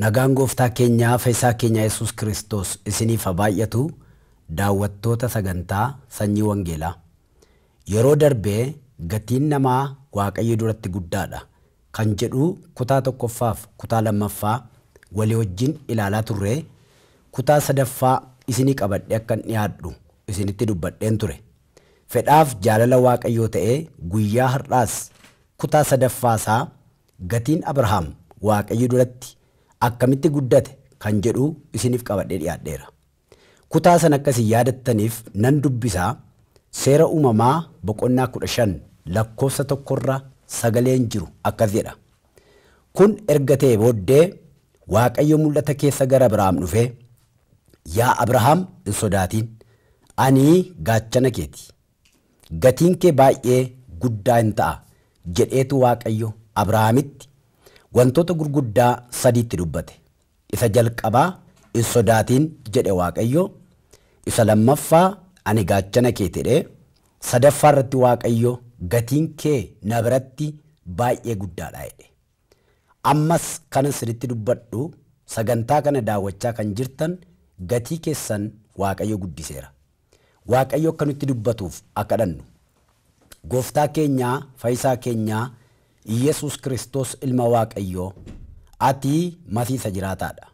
Nagaan gooftaa keenyaa Fayyisaa keenya Yesuus Kiristoos isiniif haa baay'atu. Daawwattoota sagantaa sanyii wangeelaa. Yeroo darbee gatiin namaa Waaqayyo duratti guddaadha kan jedhu kutaa tokkoffaaf kutaa lammaffaa walii wajjin ilaalaa turre. Kutaa sadaffaa isinii qabadhe akkan dhiyaadhu isinitti dubbadheen ture. Fedhaaf jaalala Waaqayyoo ta'ee guyyaa har'aas kutaa sadaffaasaa gatiin Abrahaam Waaqayyo duratti akkamitti guddate kan jedhu isiniif qabadhee dhiyaadheera. Kutaa sana akkasii yaadattaniif nan dubbisaa. Seera uumamaa boqonnaa 15 lakkoofsa 1 sagaleen jiru akkas jedha. Kun erga ta'ee booddee Waaqayyo mul'ata keessa gara Abrahaam dhufee, yaa Abrahaam hin sodaatin, ani gaachana keeti, gatiin kee baay'ee guddaa hin ta'a jedheetu Waaqayyo Abrahaamitti wantoota gurguddaa sadiitti dubbate. Isa jalqabaa hin sodaatin jedhe Waaqayyo. Isa lammaffaa ani gaachana kee jedhee, sadaffaa irratti Waaqayyo gatiin kee na biratti baay'ee guddaadha jedhe. Ammas kana sirriitti dubbadhu, sagantaa kana daawwachaa kan jirtan gatii keessan Waaqayyo guddiseera. Waaqayyo akka nutti dubbatuuf akka dhannu. Gooftaa keenyaa Fayyisaa keenyaa Yesuus Kiristoos ilma Waaqayyoo, ati Masiisa jiraataadha.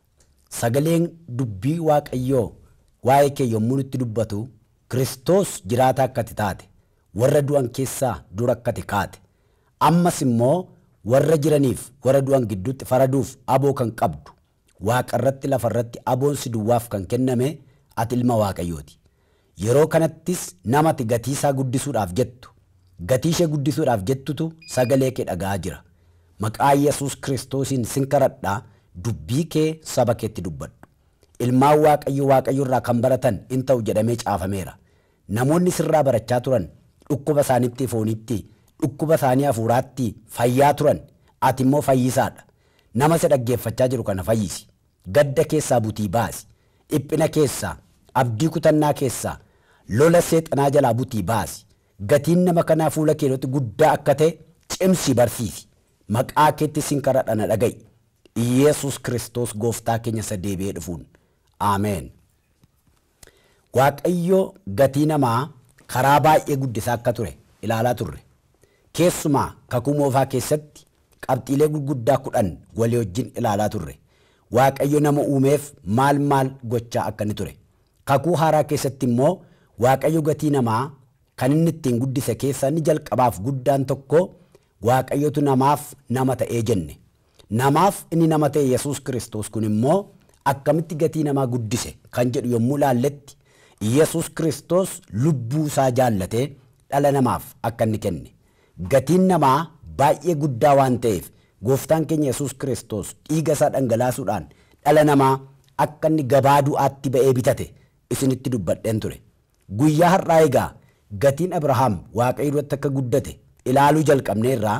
Sagaleen dubbii Waaqayyoo waa'ee kee yommuu nutti dubbatu, Kiristoos jiraataa akka taate, warra du'an keessaa dura akka kaate, ammas immoo warra jiraniif warra du'an gidduutti faraduuf aboo kan qabdu, Waaqa irratti lafa irratti aboon si duwwaaf kan kenname ati ilma Waaqayyooti. Yeroo kanattis namati gatii isaa guddisuudhaaf jettu, gatii ishee guddisuudhaaf jettutu sagalee kee dhaga'aa jira. Maqaa Yesuus Kiristoosiin sin kadhadhaa, dubbii kee saba keetti dubbadhu. Ilmaan Waaqayyo Waaqayyo irraa kan baratan in ta'u jedhamee caafameera. Namoonni sirraa barachaa turan dhukkuba isaaniitti fooniitti, dhukkuba isaanii hafuuraatti fayyaa turan, ati immoo fayyisaadha. Nama si dhaggeeffachaa jiru kana fayyisi. Gadda keessaa butii baasi. Dhiphina keessaa, abdii kutannaa keessaa, lola seexanaa jalaa butii baasi. Gatiin nama kanaa fuula keetti guddaa akka ta'e cimsi barsiisi. Maqaa keetti sin kadhadha na dhaga'i. Yesuus Kiristoos gooftaa keenya isa deebi'ee dhufuun. Ameen. Waaqayyo gatii namaa karaa baay'ee guddisaa akka ture ilaalaa turre. Keessumaa kakuu moofaa keessatti qabxiilee gurguddaa 10 walii wajjin ilaalaa turre. Waaqayyo nama uumeef maal gochaa akka inni ture. Kakuu haaraa keessatti immoo Waaqayyo gatii namaa kan inni ittiin guddise keessaa inni jalqabaaf guddaan tokko Waaqayyotu namaaf nama ta'ee jenne. Namaaf inni nama ta'e Yesuus Kiristoos kun immoo akkamitti gatii namaa guddise kan jedhu yommuu laalletti, Yesuus Kiristoos lubbuu isaa jaallatee dhala namaaf akka inni kenne. Gatiin namaa baay'ee guddaa waan ta'eef gooftaan keenya Yesuus Kiristoos dhiiga isaa dhangalaasuudhaan dhala namaa akka inni gabaa du'aatti ba'ee bitate isinitti dubbadheen ture. Guyyaa har'aa egaa gatiin Abrahaam Waaqayyo duratti akka guddate ilaaluu jalqabneerraa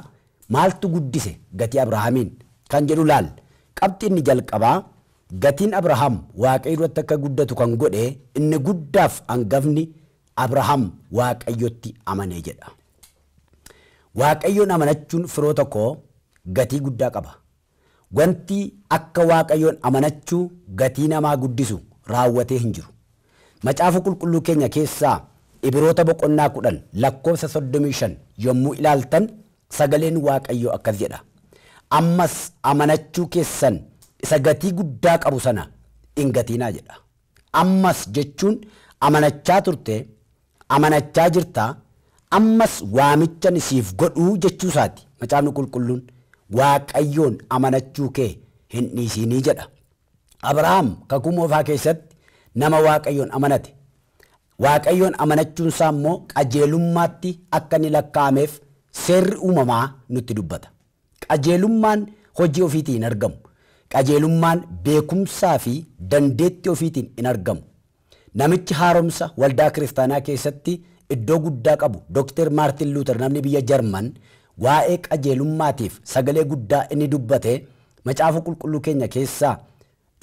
maaltu guddise gatii Abrahaamiin kan jedhu laal. Qabxii inni jalqabaa gatiin Abrahaam Waaqayyo duratti akka guddatu kan godhe inni guddaaf hangafni Abrahaam Waaqayyotti amanee jedha. Waaqayyoon amanachuun firoo tokko gatii guddaa qaba. Wanti akka Waaqayyoon amanachuu gatii namaa guddisu raawwatee hin jiru. Macaafa qulqulluu keenya keessaa Ibroota boqonnaa 10 lakkoofsa 35 yommuu ilaaltan sagaleen Waaqayyoo akkas jedha. Ammas amanachuu keessan isa gatii guddaa qabu sana hin gatiinaa jedha. Ammas jechuun amanachaa turte, amanachaa jirta, ammas waamichan siif godhuu jechuu isaati. Macaafni qulqulluun Waaqayyoon amanachuu kee hin dhiisinii jedha. Abrahaam kakuu moofaa keessatti nama Waaqayyoon amanate. Waaqayyoon amanachuun isaa immoo qajeelummaatti akka inni lakkaa'ameef seerri uumamaa nutti dubbata. Qajeelummaan hojii ofiitiin hin argamu. Qajeelummaan beekumsaa fi dandeettii ofiitiin hin argamu. Namichi haaromsa waldaa kiristaanaa keessatti iddoo guddaa qabu Dr. Maartin Luther namni biyya Jarman waa'ee qajeelummaatiif sagalee guddaa inni dubbate macaafa qulqulluu keenya keessaa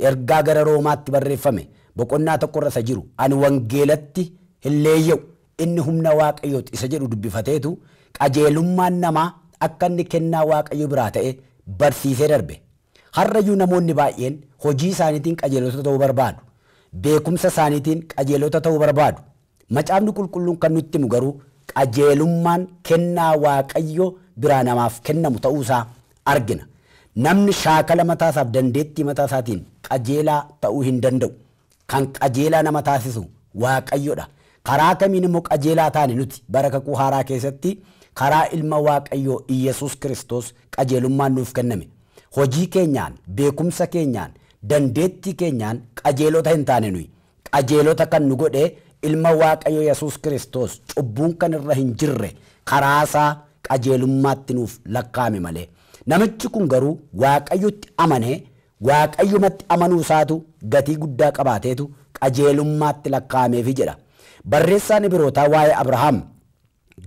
ergaa gara Roomaatti barreeffame boqonnaa 1 irra jiru ani wangeelatti hin leeyya'u inni humna Waaqayyooti isa jedhu dubbifateetu qajeelummaan namaa akka inni kennaa Waaqayyo biraa ta'e barsiisee darbe. harrayyuu namoonni baay'een hojii isaaniitiin qajeelota ta'uu barbaadu. Beekumsa isaaniitiin qajeelota ta'uu barbaadu. Macaafni qulqulluun kan nutti himu garuu qajeelummaan kennaa Waaqayyo biraa namaaf kennamu ta'uusaa argina. Namni shaakala mataasaaf dandeettii mataasaatiin qajeelaa ta'uu hin danda'u. Kan qajeelaa nama taasisu Waaqayyodha. Karaa kamiin immoo qajeelaa taane nuti bara kakuu haaraa keessatti karaa ilma Waaqayyoo Iyesuus Kiristoos qajeelummaan nuuf kenname. Hojii keenyaan, beekumsa keenyaan, dandeettii keenyaan qajeelota hin taane nuyi. Qajeelota kan nu godhe ilma Waaqayyoo Iyesuus Kiristoos cubbuun kan irra hin jirre karaasaa qajeelummaatti nuuf lakkaa'ame malee. Namichi kun garuu Waaqayyotti amanee Waaqayyumatti amanuu isaatu gatii guddaa qabaateetu qajeelummaatti lakkaa'ameefi jedha. Barreessaan Ibrootaa waa'ee Abrahaam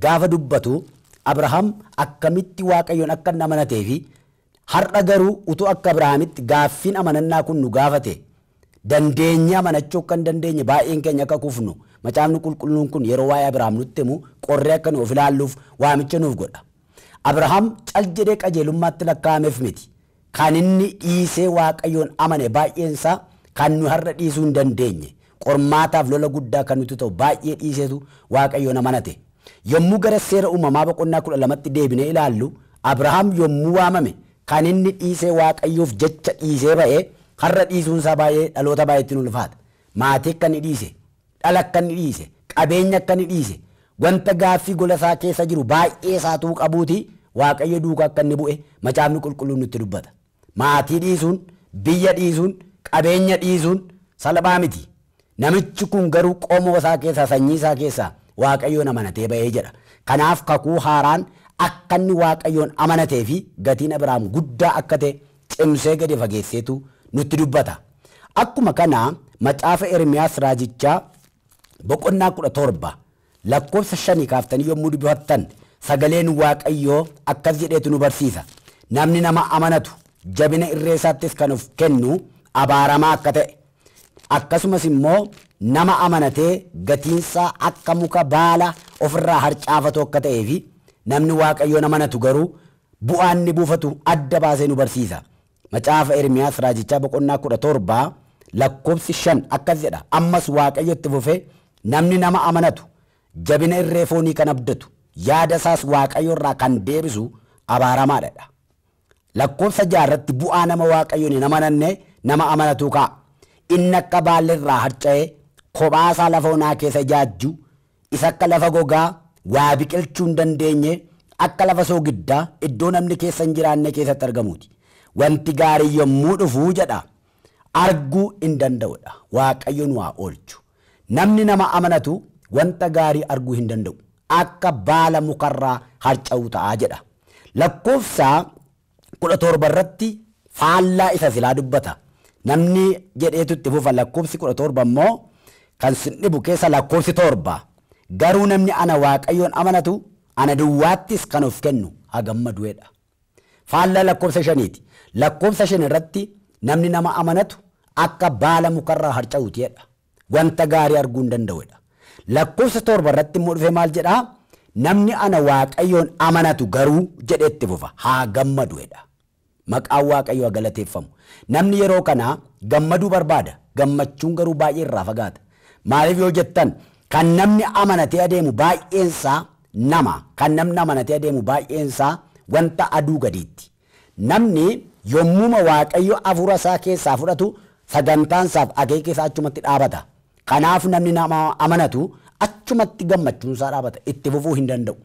gaafa dubbatu Abrahaam akkamitti Waaqayyoon akka inni amanatee fi har'a garuu utuu akka Abrahaamitti gaaffiin amanannaa kun nu gaafate dandeenye amanachuu akka hin dandeenye baay'een keenya akka kufnu macaafni qulqulluun kun yeroo waa'ee Abrahaam nutti himu qorree akka nuuf ilaalluuf waamicha nuuf godha. Abrahaam cal jedhee qajeelummaatti lakkaa'ameef miti. Kan inni dhiisee Waaqayyoon amane baay'eensaa kan nu har'a dhiisuu hin dandeenye. Qormaataaf lola guddaa kan nuti ta'u baay'ee dhiiseetu Waaqayyoon amanate. Yommuu gara seera uumamaa boqonnaa 12tti deebinee ilaallu Abrahaam yommuu waamame kan inni dhiisee Waaqayyoof jecha dhiisee ba'ee har'a dhiisuunsaa baay'ee dhaloota baay'eetti nu ulfaata. Maatii akka inni dhiise, dhala akka inni dhiise, qabeenya akka inni dhiise, wanta gaaffii gola isaa keessa jiru baay'ee isaatuu qabuuti Waaqayyo duukaa akka inni bu'e macaafni qulqulluun nutti dubbata. Maatii dhiisuun, biyya dhiisuun, qabeenya dhiisuun salphaa miti. Namichi kun garuu qomoo isaa keessaa sanyii isaa keessaa Waaqayyoon amanatee ba'ee jedha. Kanaaf kakuu haaraan akka inni Waaqayyoon amanatee fi gatiin Abrahaam guddaa akka ta'e cimsee gadi fageesseetu nutti dubbata. Akkuma kana macaafa Ermiyaas raajichaa boqonnaa 17 lakkoofsa 5 kaaftanii yommuu dubbifattan sagaleen Waaqayyoo akkas jedheetu nu barsiisa. Namni nama amanatu jabina irree isaattis kan of kennu abaaramaa akka ta'e. Akkasumas immoo nama amanatee gatiinsaa akka muka baala ofirraa harcaafatu akka ta'ee fi namni Waaqayyoon amanatu garuu bu'aan ni buufatu adda baasee nu barsiisa. Macaafa Ermiyaas raajichaa boqonnaa 17 lakkoofsi 5 akkas jedha. Ammas Waaqayyo itti fufee namni nama amanatu jabina irree foonii kan abdatu yaada isaas Waaqayyo irraa kan deebisu abaaramaadha. Lakkoofsa 6 irratti bu'aa nama Waaqayyoon hin amananne nama amanatu ka'a. Inni akka baalli irraa harca'ee kophaasaa lafa onaa keessa jaajju isa akka lafa gogaa waa biqilchuu hin dandeenye akka lafa soogiddaa iddoo namni keessa hin jiraanne keessatti argamuuti. Wanti gaarii yommuu dhufuu jedha arguu hin danda'udha. Waaqayyoon waa oolchu. Namni nama amanatu wanta gaarii arguu hin danda'u. Akka baala mukarraa harca'u ta'a jedha. Lakkoofsa 17 irratti faallaa isa silaa dubbata. Namni jedheetu itti fufa lakkoofsi 17 immoo kan sin dhibu keessa lakkoofsi 7 garuu namni ana Waaqayyoon amanatu ana duwwaattis kan of kennu haa gammaduudha. Faallaa lakkoofsa 5ti. Lakkoofsa 5 irratti namni nama amanatu akka baala mukarraa harca'uuti jedha. Wanta gaarii arguu hin danda'udha. Lakkoofsa 7 irratti immoo dhufee maal jedhaa? Namni ana Waaqayyoon amanatu garuu jedheetti fufa haa gammaduudha. Maqaan Waaqayyoo galateeffamu. Namni yeroo kana gammaduu barbaada. Gammachuun garuu baay'ee irraa fagaata. Maaliif yoo jettan kan namni amanatee adeemu baay'eensaa nama. Kan namni amanatee adeemu baay'eensaa wanta aduu gadiitti. Namni yommuma Waaqayyo hafuura isaa keessaa fudhatu sagantaansaaf akeekesaa achumatti dhaabata. Kanaaf namni nama amanatu achumatti gammachuunsaa dhaabata. Itti fufuu hin danda'u.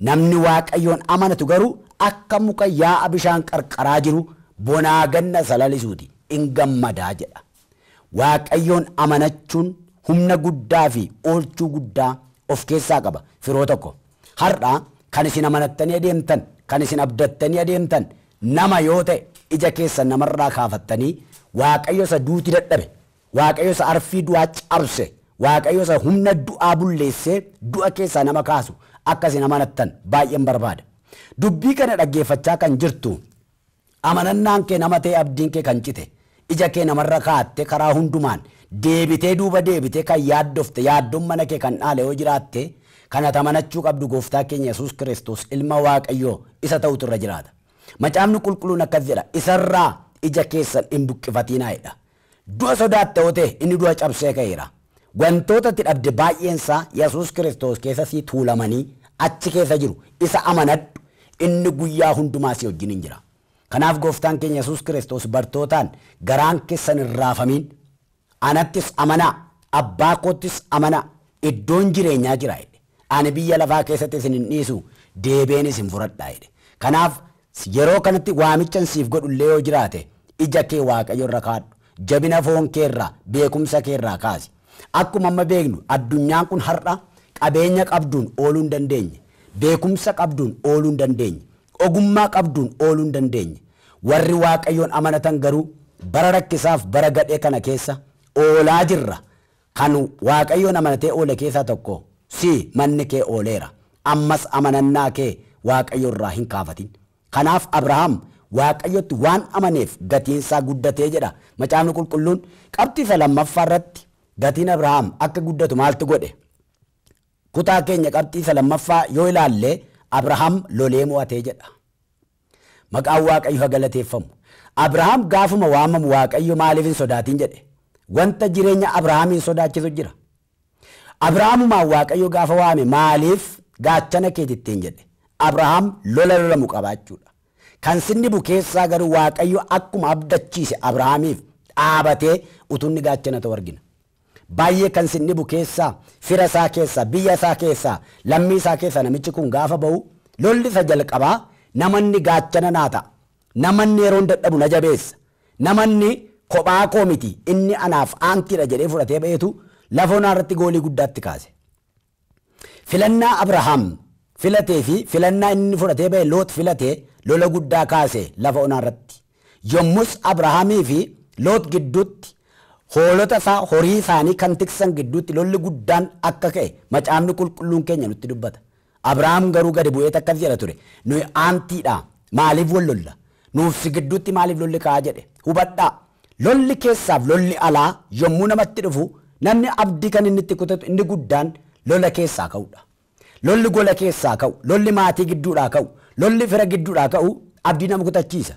Namni Waaqayyoon amanatu garuu akka muka yaa'a bishaan qarqaraa jiru bonaa ganna salalisuuti in gammadaa jedha. Waaqayyoon amanachuun humna guddaa fi oolchuu guddaa of keessaa qaba. Firoo tokko har'a kan isin amanattanii adeemtan, kan isin abdattanii adeemtan nama yoo ta'e ija keessan namarraa kaafattanii Waaqayyo isa duuti dadhabe, Waaqayyo isa arfii du'aa cabse, Waaqayyo isa humna du'aa bulleessee du'a keessaa nama kaasu akka isin amanattan baay'een barbaada. Dubbii kana dhaggeeffachaa kan jirtu amanannaan kee nama ta'e abdiin kee kan cite ija kee namarra kaatte karaa hundumaan deebitee duuba deebitee kan yaaddofte yaaddoon mana kee kan dhaale yoo jiraatte kana amanachuu qabdu gooftaa keenya Yesuus Kiristoos ilma Waaqayyoo isa ta'utu irra jiraata. Macaafni qulqulluun akkas jedha isarraa ija keessan hin buqqifatiinaayidha. Du'a sodaatte yoo ta'e inni du'a cabsee ka'eera. Wantoota itti dhabde baay'eensaa Yesuus Kiristoos keessa sii tuulamanii achi keessa jiru. Isa amanadhu inni guyyaa hundumaa si wajjin hin jira. Kanaaf gooftaan keenya Yesuus Kiristoos bartootaan garaan keessan hin raafamin. Anattis amanaa, abbaa koottis amanaa, iddoon jireenyaa jira jedhe. Ani biyya lafaa keessatti isin hin dhiisu, deebeen isin fudhadhaa jedhe. Kanaaf yeroo kanatti waamichan siif godhullee yoo jiraate ija kee Waaqayyo irra kaadhu. Jabina foon keerraa, beekumsa keerraa kaasi. Akkuma amma beeknu addunyaan kun har'a qabeenya qabduun ooluu hin dandeenye. Beekumsa qabduun ooluu hin dandeenye. Ogummaa qabduun ooluu hin dandeenye. Warri Waaqayyoon amanatan garuu bara rakkisaaf bara gadhee kana keessa oolaa jirra. Kan Waaqayyoon amanatee oole keessaa tokko si manni kee ooleera. Ammas amanannaa kee Waaqayyo irraa hin kaafatin. Kanaaf Abrahaam Waaqayyotti waan amaneef gatiinsaa guddatee jedha. Macaafni qulqulluun qabxii isa lammaffaa irratti gatiin Abrahaam akka guddatu maaltu godhe? Kutaa keenya qabxii isa lammaffaa yoo ilaalle Abrahaam lolee mo'atee jedha. Maqaan Waaqayyo haa galateeffamu. Abrahaam gaafuma waamamu Waaqayyo maaliif hin sodaatin jedhe? Wanta jireenya Abrahaamin sodaachisu jira. Abrahaamumaan Waaqayyo gaafa waame maaliif gaachana keetittiin jedhe? Abrahaam lola lolamu qabaachuudha. Kan sinni bu keessaa garuu Waaqayyo akkuma abdachiise Abrahaamiif dhaabatee utunni gaachana ta'u argina. Baay'ee kan sinni bu keessaa, fira isaa keessaa, biyya isaa keessaa, lammii isaa keessaa namichi kun gaafa ba'u lolli isa jalqabaa namanni gaachana naa ta'a. Namanni yeroo dadhabu na jabeessa. Namanni kophaa koo miti inni anaaf aantiidha jedhee fudhatee ba'eetu lafa onaa irratti goolii guddaatti kaase. Filannaa Abrahaam filatee fi filannaa inni fudhatee ba'e Loot filatee lola guddaa kaase lafa onaa irratti. Yommus Abrahaamii fi Loot gidduutti hoolota isaa horii isaanii kan tiksan gidduutti lolli guddaan akka ka'e macaafni qulqulluun keenya nutti dubbata. Abrahaam garuu gadi bu'ee akkas jedha ture. Nuyi aantiidha maaliif wal lolla? Nuuf si gidduutti maaliif lolli ka'aa jedhe? Hubadhaa. Lolli keessaaf lolli alaa yommuu namatti dhufu namni abdii kan inni itti kutatu inni guddaan lola keessaa ka'udha. Lolli gola keessaa ka'u, lolli maatii gidduudhaa ka'u, lolli fira gidduudhaa ka'u abdii nama kutachiisa.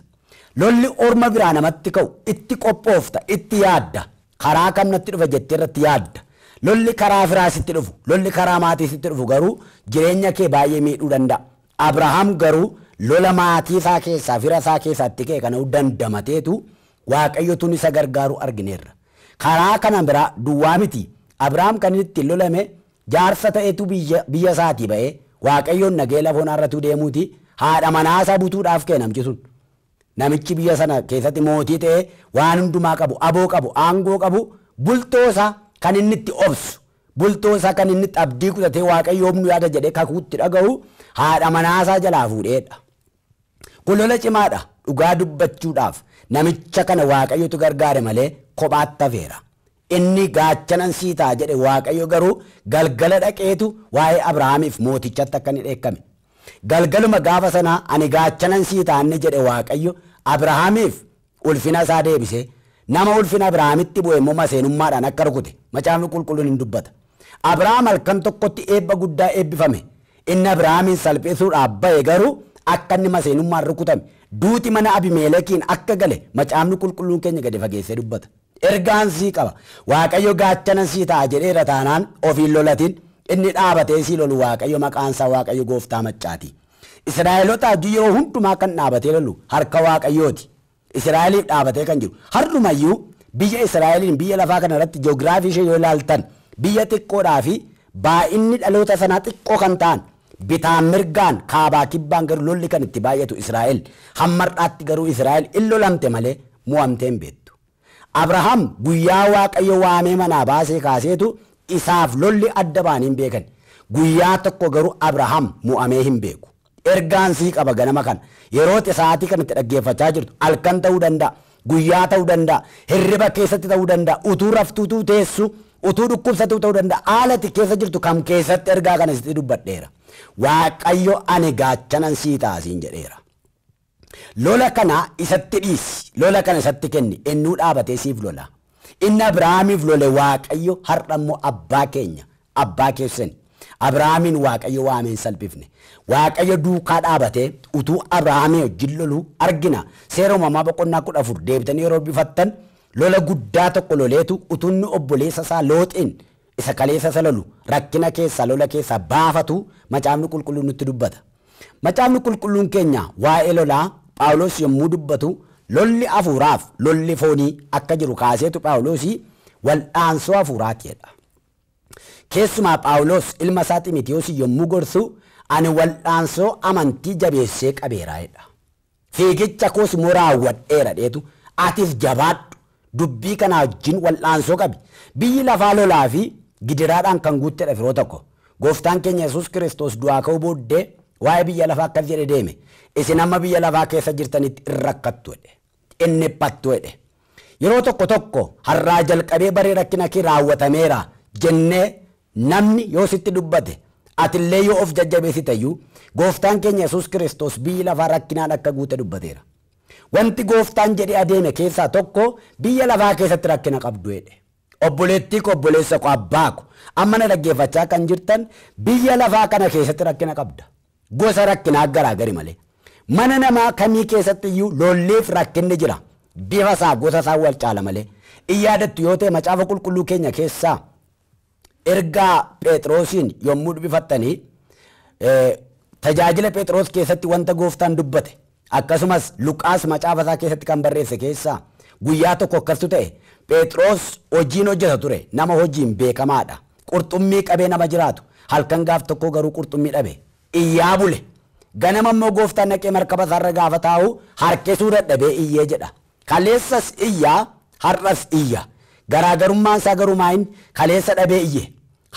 Lolli orma biraa namatti ka'u itti qophoofta, itti yaadda. Karaa kam natti dhufa jettee irratti yaadda. Lolli karaa firaa sitti dhufu, lolli karaa maatii sitti dhufu garuu jireenya kee baay'ee miidhuu danda'a. Abrahaam garuu lola maatii isaa keessaa, fira isaa keessaa itti ka'e kana dandamateetu Waaqayyotu isa gargaaru argineerra. Karaa kana biraa duwwaa miti. Abrahaam kan inni ittiin lolame jaarsa ta'etu biyya isaatii ba'ee Waaqayyoon nagee lafa onaarratu deemuuti haadha manaasaa butuudhaaf ka'e namichi sun. Namichi biyya sana keessatti mootii ta'ee waan hundumaa qabu, aboo qabu, aangoo qabu, bultoosa kan inni itti obsu, bultoosa kan inni itti abdii kutatee Waaqayyoon nu yaada jedhee kakuutti dhaga'u haadha manaasaa jalaa fuudheedha. Kun lola cimaadha dhugaa dubbachuudhaaf namicha kana Waaqayyotu gargaare malee kophaatti hafeera. Inni gaachanan sii ta'a jedhe Waaqayyo garuu galgala dhaqeetu waa'ee Abrahaamiif mootichatti akka inni dheekkame. Galgaluma gaafa sanaa ani gaachanan sii ta'a inni jedhe Waaqayyo Abrahaamiif ulfina isaa deebise. Nama ulfina Abrahaamitti bu'e immoo maseenummaadhaan akka rukute macaafni qulqulluun hin dubbata. Abrahaam halkan tokkotti eebba guddaa eebbifame. Inni Abrahaamin salphisuudhaaf ba'e garuu akka inni maseenummaan rukutame. Duuti mana Abimeelekiin akka gale macaafni qulqulluun keenya gadi fageessee dubbata. Ergaan sii qaba. Waaqayyo gaachanan sii ta'a jedheera taanaan ofiin lolatiin inni dhaabatee sii lolu Waaqayyo maqaan isaa Waaqayyo gooftaa maccaati. Israa'eloota yeroo hundumaa kan dhaabatee lolu harka Waaqayyooti. Israa'eliif dhaabatee kan jiru. Har'umayyuu biyya Israa'eliin biyya lafaa kana irratti ji'oogiraafii ishee yoo ilaaltan biyya xiqqoodhaa fi baay'inni dhaloota sanaa xiqqoo kan ta'an bitaan mirgaan kaabaa kibbaan garuu lolli kan itti baay'atu Israa'el. Hammar'aatti garuu Israa'el in lolamte malee mo'amtee hin beektu. Abrahaam guyyaa Waaqayyo waamee manaa baasee kaaseetu isaaf lolli adda ba'anii hin beekan. Guyyaa tokko garuu Abrahaam mo'amee hin beeku. Ergaan sii qaba ganama kana. Yeroo sa'aatii kanatti dhaggeeffachaa jirtu halkan ta'uu danda'a, guyyaa ta'uu danda'a, hirriba keessatti ta'uu danda'a, utuu raftuutuu teessu, utuu dhukkubsatuu ta'uu danda'a. Haalati keessa jirtu kam keessatti ergaa kana sitti dubbadheera. Waaqayyo ani gaachanan sii ta'a siin jedheera. Lola kana isatti dhiisi, lola kana isatti kenni, innuu dhaabatee siif lola. Inni Abrahaamiif lole Waaqayyo har'a immoo abbaa keenya, abbaa keessan. Abrahaamin waaqayyo waameen salphifne. Waaqayyo duukaa dhaabatee utuu Abrahaamii wajjin lolu argina. Seera uumamaa boqonnaa 14 deebitanii yeroo bifattan lola guddaa tokko loleetu utunni obboleessa isaa Looxiin isa kaleessa isa lolu rakkina keessa lola keessa baafatu macaafni qulqulluun nutti dubbata. Macaafni qulqulluun keenya waa'ee lolaa Phaawulos yommuu dubbatu lolli hafuuraaf lolli foonii akka jiru kaaseetu Phaawulos wal'aansoo hafuuraati jedha. Keessumaa Phaawulos ilma isaa Xiimotewos yommuu gorsu ani wal'aansoo amantii jabeessee qabeera jedha. Fiigicha koos immoo raawwadheera dheetu atis jabaadhu dubbii kana wajjin wal'aansoo qabi. Biyyi lafaa lolaa fi gidiraadhaan kan guuttedha firoo tokko. Gooftaan keenya Yesuus Kiristoos du'aa ka'uu booddee waa'ee biyya lafaa akkas jedhe deeme. Isin amma biyya lafaa keessa jirtanitti in rakkattu jedhe. In dhiphattu jedhe. Yeroo tokko har'aa jalqabee baree rakkina kee raawwatameera jennee namni yoo sitti dubbate atillee yoo of jajjabeessitayyuu gooftaan keenya Yesuus Kiristoos biyyi lafaa rakkinaan akka guute dubbateera. Wanti gooftaan jedhee adeeme keessaa tokko biyya lafaa keessatti rakkina qabdu jedhe. Obboleettii ko obboleessa ko abbaa ko amma na dhaggeeffachaa kan jirtan biyya lafaa kana keessatti rakkina qabda. Gosa rakkinaa garaagari malee. Mana namaa kamii keessatti iyyuu lolleef rakkinni jira. Bifa isaa gosa isaa wal caala malee. Iyyaadatu yoo ta'e macaafa qulqulluu keenya keessaa ergaa Phexrosiin yommuu dubbifattanii tajaajila Phexros keessatti wanta gooftaan dubbate akkasumas Luqaas macaafa isaa keessatti kan barreesse keessaa guyyaa tokko akkastu ta'e Phexros hojiin hojjeta ture nama hojiin beekamaadha. Qurxummii qabee nama jiraatu halkan gaaf tokko garuu qurxummii dhabe iyyaa bule. Ganama immoo gooftaan naqee markaba isaarra gaafa taa'u harkisuu dadhabee iyyee jedha. Kaleessas iyyaa har'as iyya. Garaagarummaan isaa garuu maayin kaleessa dhabee iyye.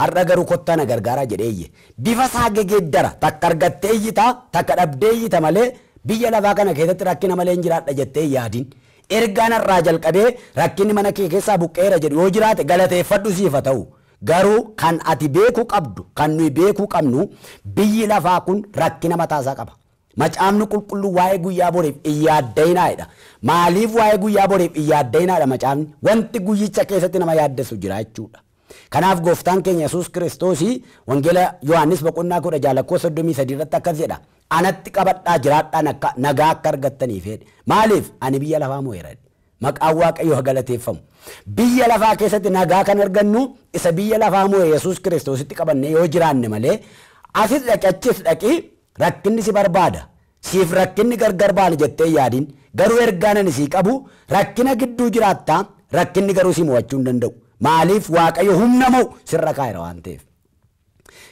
Har'a garuu kottaa na gargaaraa jedhee iyye. Bifa isaa gegeeddara takka argattee iyyita takka dhabdee iyyita malee biyya lafaa kana keessatti rakkina malee hin jiraadha jettee yaadin. Ergaan har'aa jalqabee rakkinni mana kee keessaa buqqeera jedhu yoo jiraate galateeffadhu siifa ta'u. Garuu kan ati beekuu qabdu kan nuyi beekuu qabnu biyyi lafaa kun rakkina mataasaa qaba. Macaafni qulqulluu waa'ee guyyaa boriif iyyaaddayinaadha. Maaliif waa'ee guyyaa boriif iyyaaddayinaadha macaafni? Wanti guyyicha keessatti nama yaaddessu jira jechuudha. Kanaaf gooftaan keenya Yesuus Kiristoos wangeela Yohaannis boqonnaa 10:33 irratti akkas jedha. Anatti qabadhaa jiraadhaa nagaa akka argattaniif jedhe. Maaliif? Ani biyya lafaa mo'eera. Maqaan Waaqayyoo galateeffamu. Biyya lafaa keessatti nagaa kan argannu isa biyya lafaa mo'e Yesuus Kiristoositti qabannee yoo jiraanne malee asis dhaqi achis dhaqi rakkinni si barbaada. Siif rakkinni gargar baana jettee yaadin garuu ergaan ani sii qabu rakkina gidduu jiraattaa rakkinni garuu si mo'achuu hin danda'u. Maaliif Waaqayyo humna mo'u sirra kaa'eera waan ta'eef.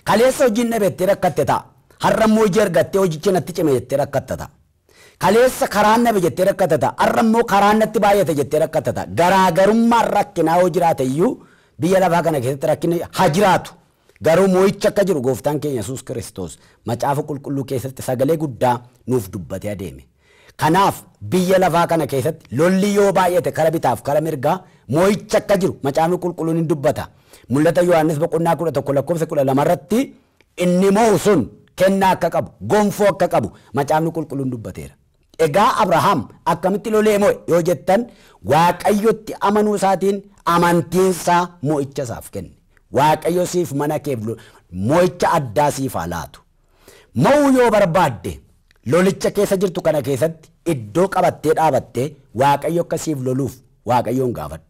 Kaleessa hojiin dhabeettee rakkatte ta'a. Har'a immoo hojii argattee hojichi natti cime jettee rakkatte ta'a. Kaleessa karaan nabe jettee rakkatte ta'a. Har'a immoo karaan natti baay'ate jettee rakkatte ta'a. Garaagarummaan rakkinaa yoo jiraate iyyuu biyya lafaa kana keessatti rakkinni haa jiraatu. Garuu mo'ichi akka jiru gooftaan keenya Yesuus Kiristoos macaafa qulqulluu keessatti sagalee guddaa nuuf dubbatee adeeme. Kanaaf biyya lafaa kana keessatti lolli yoo baay'ate kara bitaaf kara mirgaa mo'ichi akka jiru macaafni qulqulluun hin dubbata. Mul'ata Yohaannis boqonnaa 11:12 irratti inni mo'u sun kennaa akka qabu gonfoo akka qabu macaafni qulqulluun dubbateera. Egaa Abrahaam akkamitti lolee mo'e yoo jettan Waaqayyotti amanuu isaatiin amantiinsaa mo'icha isaaf kenne. Waaqayyo siif mana keef mo'icha addaa siif haa laatu. Mo'uu yoo barbaadde lolicha keessa jirtu kana keessatti iddoo qabattee dhaabattee Waaqayyo akka siif loluuf Waaqayyoon gaafadhu.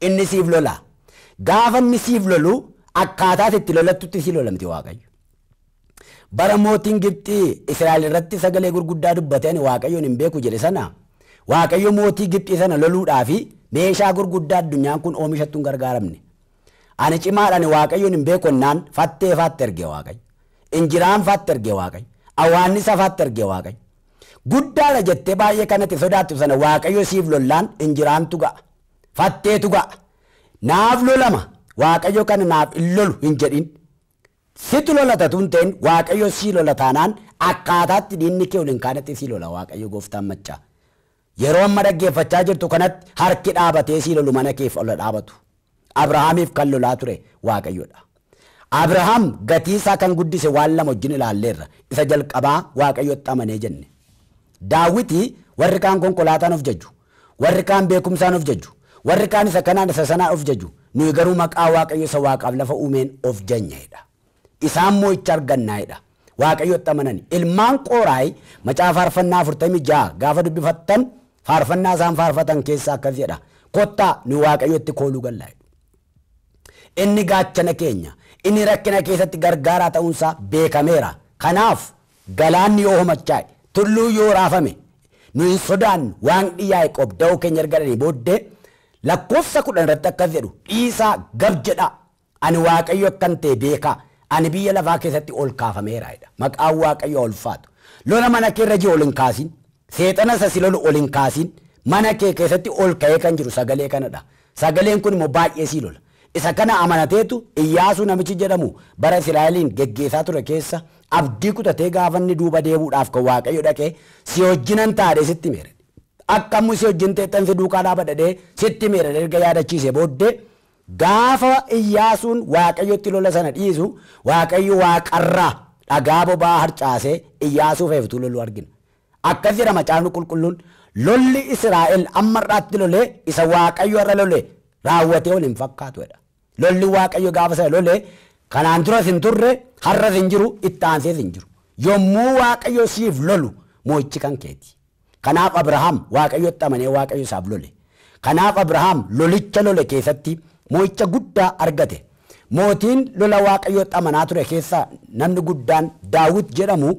Inni siif lola. Gaafa inni siif lolu akkaataa itti lolattutti si lolamti Waaqayyo. Bara mootiin Gibxii Israa'el irratti sagalee gurguddaa dubbateen Waaqayyoon hin beeku jedhe sana Waaqayyo mootii Gibxii sana loluudhaaf meeshaa gurguddaa addunyaan kun oomishattu hin gargaaramne. Ani cimaadhaan Waaqayyoon hin beekonnaan fattee faatti ergee Waaqayyo. Injiraan faatti ergee Waaqayyo. Awwaannisa faatti ergee Waaqayyo. Guddaadha jettee baay'ee kanatti sodaattu sana Waaqayyo siif lollaan injiraantu ga'a. Fatteetu ga'a. Naaf lolama Waaqayyo kana naaf hin lolu hin jedhin. Situ lolata tun ta'in Waaqayyo sii lola taanaan akkaataatti diinni kee waliin kaanatti sii lola Waaqayyo gooftaan maccaa. Yeroo amma dhaggeeffachaa jirtu kanatti harki dhaabatee sii lolu mana keef ola dhaabatu. Abrahaamiif kan lolaa ture Waaqayyoodha. Abrahaam gatii isaa kan guddise waan lama wajjin ilaalleerra. Isa jalqabaa Waaqayyotti amanee jenne. Daawiti warri kaan konkolaataan of jaju, warri kaan beekumsaan of jaju, warri kaan isa kanaan isa sanaan of jaju. Nuyi garuu maqaa Waaqayyo isa Waaqaaf lafa uumeen of janneedha. isaan mo'icha argannaa'edha. Waaqayyotti amanani. Ilmaan Qooraayi macaafa faarfannaa 46 gaafa dubbifattan faarfannaa isaan faarfatan keessaa akkas jedha. Kottaa nu Waaqayyotti kooluu gallaa. Inni gaachana keenya, inni rakkina keessatti gargaaraa ta'uunsaa beekameera. Kanaaf galaanni yoo homachaa'e, tulluu yoo raafame, nu hin sodaannu Waaqni Yaaqoob da'oo keenya argatanii booddee lakkoofsa 10 irratti akkas jedhu dhiisaa gab jedha. Ani Waaqayyo akkan ta'e beekaa. Ani biyya lafaa keessatti ol kaafameera. Maqaan Waaqayyo ulfaatu. Lola mana kee irra jiru ol hin kaasin. Seexana isa si lolu ol hin kaasin. Mana kee keessatti ol ka'ee kan jiru sagalee kanadha. Sagaleen kun immoo baay'ee si lola. Isa kana amanateetu Iyyaasuu namichi jedhamu bara Israa'eliin geggeessaa ture keessa abdii kutatee gaafa inni duuba deebuudhaaf kan Waaqayyo dhaqee si wajjinan taa'ee sitti meera. Akkamuu si wajjin teettan si duukaa dhaabadhee sitti meera erga yaadachiise booddee gaafa Iyyaasuun Waaqayyotti lola sana dhiisu Waaqayyo waaqarraa dhagaa bobaa harcaasee Iyyaasuuf eeftuu loluu argina. Akkas jedha macaafni qulqulluun lolli Israa'el ammarraatti lolee isa Waaqayyo irra lolee raawwatee ol hin fakkaatudha. Lolli Waaqayyo gaafa sana lolee kanaan duras hin turre har'as hin jiru itti aansees hin jiru. Yommuu Waaqayyo siif lolu mo'ichi kan keeti. Kanaaf Abrahaam Waaqayyotti amanee Waaqayyo isaaf lole. Kanaaf Abrahaam lolicha lole keessatti mo'icha guddaa argate. Mootiin lola Waaqayyotti amanaa ture keessaa namni guddaan Daawit jedhamu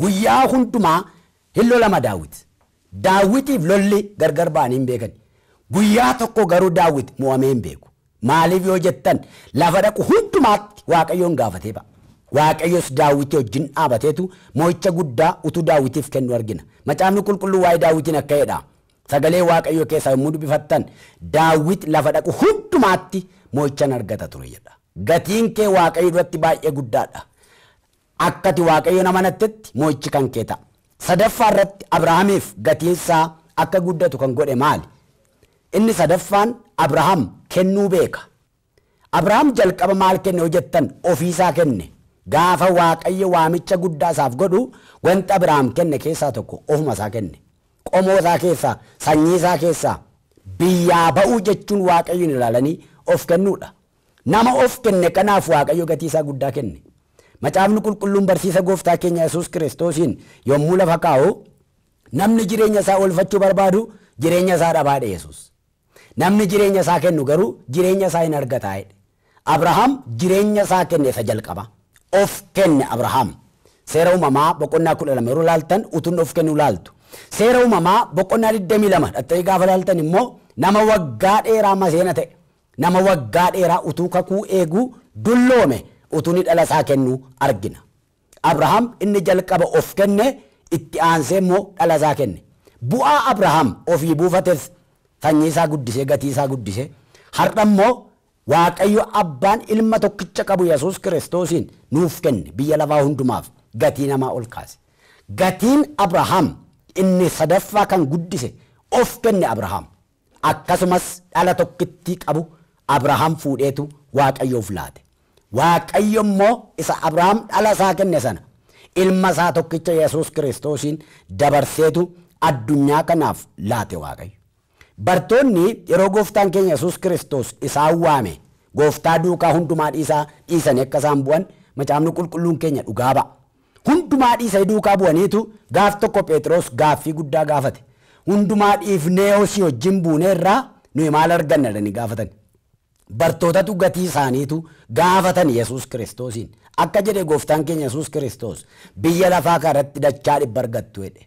guyyaa hundumaa hin lolama Daawit. Daawitiif lolli gargar ba'anii hin beekan. Guyyaa tokko garuu Daawit mo'amee hin beeku. Maaliif yoo jettan lafa dhaqu hundumaatti Waaqayyoon gaafatee ba'a. Waaqayyos Daawit wajjin dhaabateetu mo'icha guddaa utuu Daawitiif kennu argina. Macaafni qulqulluu waa'ee Daawitiin akka jedha. Sagalee Waaqayyo keessaa yommuu dubbifattan Daawit lafa dhaqu hundumaatti mo'ichan argata ture jedha. Gatiin kee Waaqayyo duratti baay'ee guddaadha. Akkati Waaqayyoon amanattetti mo'ichi kan kee ta'a. Sadaffaa irratti Abrahaamiif gatiinsaa akka guddatu kan godhe maali? Inni sadaffaan Abrahaam kennuu beeka. Abrahaam jalqaba maal kenne hojjettan ofiisaa kenne. Gaafa Waaqayyo waamicha guddaa isaaf godhu wanta Abrahaam kenne keessaa tokko ofuma isaa kenne. Qomoo isaa keessaa, sanyii isaa keessaa biyyaa ba'uu jechuun Waaqayyoon ilaalanii of kennuudha. Nama of kenne kanaaf Waaqayyo gatii isaa guddaa kenne. Macaafni qulqulluun barsiisa gooftaa keenya Yesuus Kiristoosiin yommuu lafa kaa'u namni jireenya isaa oolfachuu barbaadu jireenya isaa dhabaadhe Yesuus. Namni jireenya isaa kennu garuu jireenya isaa hin argataa'edha. Abrahaam jireenya isaa kenne isa jalqaba. Of kenne Abrahaam. Seera uumamaa boqonnaa 12 yeroo laaltan utuun of kennu laaltu. Seera uumamaa boqonnaa 22 dhattanii gaafa laaltan immoo nama waggaa dheeraa maseena ta'e. Nama waggaa dheeraa utuu kakuu eeguu dulloome utuun dhala isaa kennu argina. Abrahaam inni jalqaba of kenne itti aansee immoo dhala isaa kenne. Bu'aa Abrahaam ofii buufates sanyii isaa guddisee gatii isaa guddisee har'a immoo Waaqayyo abbaan ilma tokkicha qabu Yesuus Kiristoosiin nuuf kenne biyya lafaa hundumaaf gatii namaa ol kaase. Gatiin Abrahaam inni sadaffaa kan guddise of kenne Abrahaam. Akkasumas dhala tokkitti qabu Abrahaam fuudheetu Waaqayyoof laate. Waaqayyo immoo isa Abrahaam dhala isaa kenne sana ilma isaa tokkicha Yesuus Kiristoosiin dabarseetu addunyaa kanaaf laate Waaqayyo. Bartoonni yeroo gooftaan keenya Yesuus Kiristoos isaan waame gooftaa duukaa hundumaa dhiisanii akka isaan bu'an macaafni qulqulluun keenya dhugaa ba'a. Hundumaa dhiisanii duukaa bu'aniitu gaaf tokko Phexros gaaffii guddaa gaafate. Hundumaa dhiifnee osii wajjin buuneerraa nuyi maal arganna jedhanii gaafatan. Bartootatu gatii isaaniitu gaafatan Yesuus Kiristoosiin. Akka jedhe gooftaan keenya Yesuus Kiristoos biyya lafaa kanarratti dachaa 100 argattu jedhe.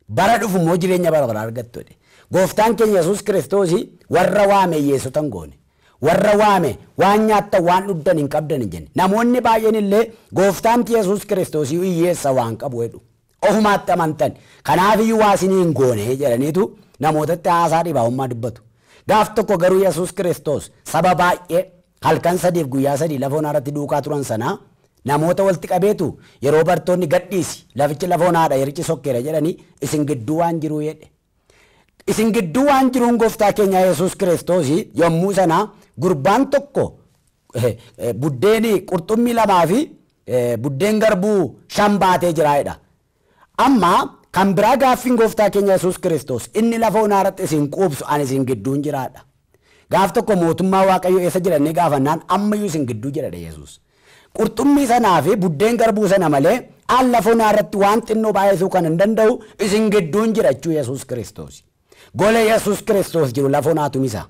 Bara dhufu immoo jireenya bara baraa argattu jedhe. Gooftaan keenya Yesuus Kiristoosii warra waame hiyyeessotan goone. Warra waame waan nyaattan waan dhugdan hin qabdan hin jenne. Namoonni baay'een illee gooftaan Yesuus Kiristoosii hiyyeessa waan qabu jedhu. Ofumaatti amantan. Kanaafiyyuu waa isinii hin goone jedhaniitu namootatti haasaa dhibaa'ummaa dubbatu. Gaaf tokko garuu Yesuus Kiristoos saba baay'ee halkan 3 guyyaa 3 lafa onaa irratti duukaa turan sanaa namoota walitti qabeetu yeroo bartoonni gadhiisi lafichi lafa onaadha yerichi sokkeera jedhanii isin gidduu waan jiruu jedhe. Isin gidduu waan jiruun gooftaa keenya Yesuus Kiristoosii yommuu sana gurbaan tokko buddeeni qurxummii 2 fi buddeen garbuu 5 baatee jiraayedha. Amma kan biraa gaaffiin gooftaa keenya Yesuus Kiristoos inni lafa onaa irratti isin quubsu ani isin gidduun jiraadha. Gaaf tokko mootummaa Waaqayyo eessa jedhanii gaafannaan ammayyuu isin gidduu jedhadha Yesuus. qurxummii sanaa fi buddeen garbuu sana malee alla fonaa irratti waan xinnoo baay'isuu kan hin danda'u isin gidduun jira jechuu Yesuus Kiristoos. Gola Yesuus Kiristoos jiru lafonaatu misa.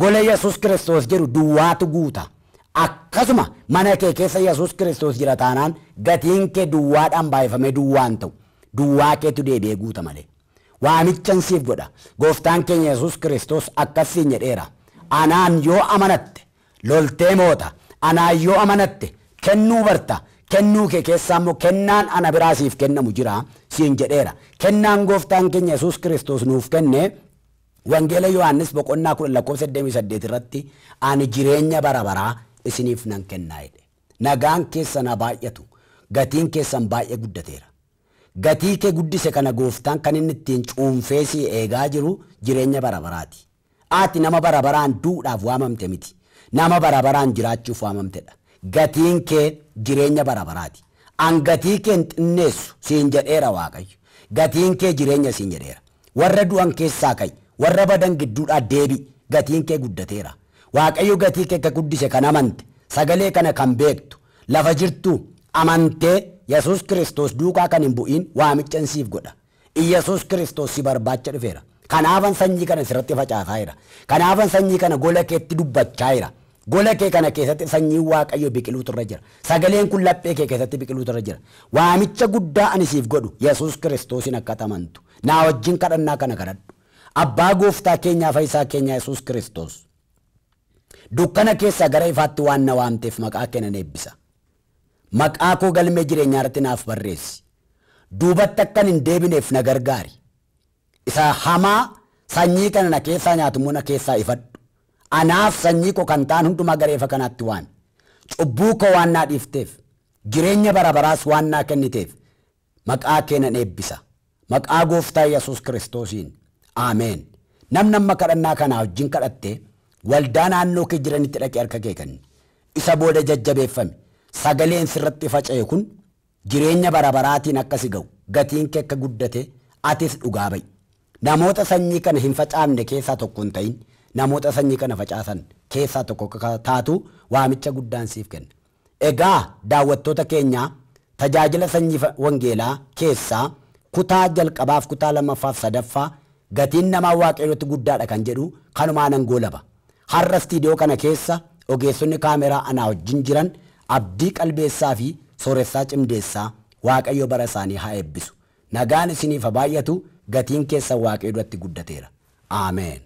Gola Yesuus Kiristoos jiru duwwaatu guuta. Akkasuma mana kee keessa Yesuus Kiristoos jira taanaan gatiin kee duwwaadhaan baay'ifamee duwwaan ta'u. Duwwaa keetu deebi'ee guuta malee. Waamichan siif godha. Gooftaan keenya Yesuus Kiristoos akkasiin jedheera. Anaan yoo amanatte loltee moota. Anaan yoo amanatte kennuu barta. Kennuu kee keessaa immoo kennaan ana biraa siif kennamu jira siin jedheera. Kennaan gooftaan keenya Yesuus Kiristoos nuuf kenne Wangeela Yohaannis boqonnaa 10:88 irratti ani jireenya bara baraa isiniif nan kennaa jedhe. Nagaan keessan baay'atu. Gatiin keessan baay'ee guddateera. Gatii kee guddise kana gooftaan kan inni ittiin cuunfee si eegaa jiru jireenya bara baraati. Ati nama bara baraan duudhaaf waamamte miti. Nama bara baraan jiraachuuf waamamtedha. Gatiin kee jireenya bara baraati. An gatii kee hin xinneessu siin jedheera Waaqayyo. Gatiin kee jireenya siin jedheera. Warra du'an keessaa ka'i. Warra badan gidduudhaa deebi. Gatiin kee guddateera. Waaqayyo gatii kee akka guddise kan amante. Sagalee kana kan beektu. Lafa jirtu amantee Yesuus Kiristoos duukaa kan hin bu'in waamichan siif godha. Yesuus Kiristoos si barbaacha dhufeera. Kanaafan sanyii kana sirratti facaasaa jira. Kanaafan sanyii kana gola keetti dubbachaa jira. Gola kee kana keessatti sanyii Waaqayyo biqiluutu irra jira. Sagaleen kun laphee kee keessatti biqiluutu irra jira. Waamicha guddaa ani siif godhu Yesuus Kiristoosin akka amantu. Naa wajjin kadhannaa kana kadhadhu. Abbaa gooftaa keenyaa fayyisaa keenya Yesuus Kiristoos. Dukkana keessa gara ifaatti waan na waamteef maqaa kee nan eebbisa. Maqaa koo galmee jireenyaa irratti naaf barreessi. Duubatti akkan hin deebineef na gargaari. Isa hamaa sanyii kana na keessaa nyaatu na keessaa ifadhu. Anaaf sanyii koo kan ta'an hundumaa gareefa kanaatti waan. Cubbuu koo waan naa dhiifteef. Jireenya bara baraas waan naa kenniteef. Maqaa kee nan eebbisa. Maqaa gooftaa Yesuus Kiristoosiin. Ameen. Namni amma kadhannaa kanaa wajjin kadhattee waldaa naannoo kee jiranitti dhaqee harka kee kenni. Isa booda jajjabeeffame. Sagaleen sirratti faca'e kun jireenya bara baraatiin akkasi ga'u. Gatiin kee akka guddate atis dhugaa ba'i. Namoota sanyii kana hin facaafne keessaa tokko hin ta'in. Namoota sanyii kana facaasan keessaa tokko taatu waamicha guddaan siif kenna. Egaa daawwattoota keenyaa tajaajila sanyii wangeelaa keessaa kutaa jalqabaaf kutaa lammaffaaf sadaffaa gatiin namaa Waaqayyootti guddaadha kan jedhu kanumaanan goolaba. Har'a istiidiyoo kana keessa ogeessonni kaameraa anaa wajjin jiran Abdii Qalbeessaa fi Sooressaa Cimdeessaa Waaqayyo bara isaanii haa eebbisu. Nagaan isiniif haa baay'atu. Gatiin keessan Waaqayyo duratti guddateera. Ameen.